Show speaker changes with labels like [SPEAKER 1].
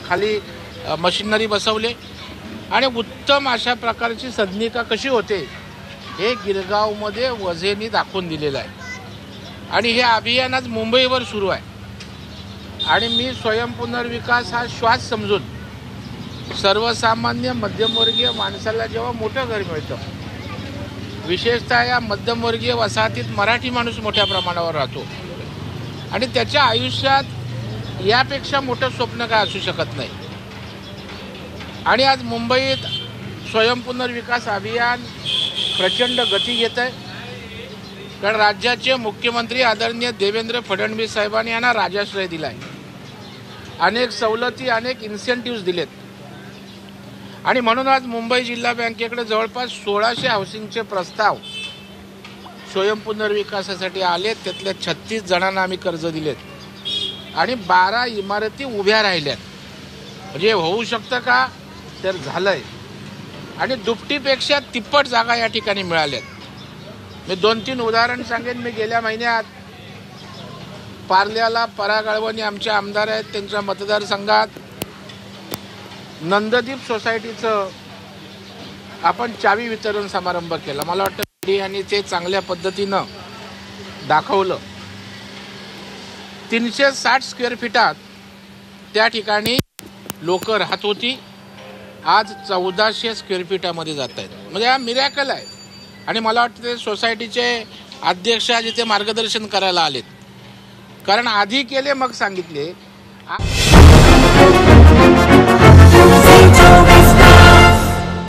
[SPEAKER 1] खाली मशिनरी बसवले आणि उत्तम अशा प्रकारची सदनिका कशी होते हे गिरगावमध्ये वझेनी दाखवून दिलेलं आहे। आणि हे अभियान आज मुंबईवर सुरू आहे आणि मी स्वयंपुनर्विकास हा श्वास समजून सर्वसामान्य मध्यमवर्गीय माणसाला जेव्हा मोठं घर मिळतं, विशेषतः या मध्यमवर्गीय वसाहतीत मराठी माणूस मोठ्या प्रमाणावर राहतो आणि त्याच्या आयुष्यात यापेक्षा मोठं स्वप्न काय असू शकत नाही। आणि आज मुंबईत स्वयंपुनर्विकास अभियान प्रचंड गती घेत आहे, कारण राज्याचे मुख्यमंत्री आदरणीय देवेंद्र फडणवीस साहेबांनी यांना राजाश्रय दिला आहे, अनेक सवलती अनेक इन्सेंटिव्स दिलेत आणि म्हणून आज मुंबई जिल्हा बँकेकडे जवळपास 1600 हाऊसिंगचे प्रस्ताव स्वयंपुनर्विकासासाठी आले। त्यातल्या 36 जणांना आम्ही कर्ज दिलेत आणि 12 इमारती उभ्या राहिल्यात। म्हणजे होऊ शकतं का तर झालंय आणि दुपटीपेक्षा तिप्पट जागा या ठिकाणी मिळाल्यात। मी 2-3 उदाहरण सांगेन। मी गेल्या महिन्यात पार्ल्याला पराग अळवणी आमचे आमदार आहेत, त्यांच्या मतदारसंघात नंददीप सोसायटीचं आपण चावी वितरण समारंभ केला। मला वाटतं यांनी ते चांगल्या पद्धतीनं दाखवलं। 360 स्क्वेअर फीटात त्या ठिकाणी लोक राहत होती, आज 1400 स्क्वेअर फीटामध्ये जात आहेत। म्हणजे हा मिरॅकल आहे आणि मला वाटतं ते सोसायटीचे अध्यक्ष आज इथे मार्गदर्शन करायला आलेत, कारण आधी केले मग सांगितले।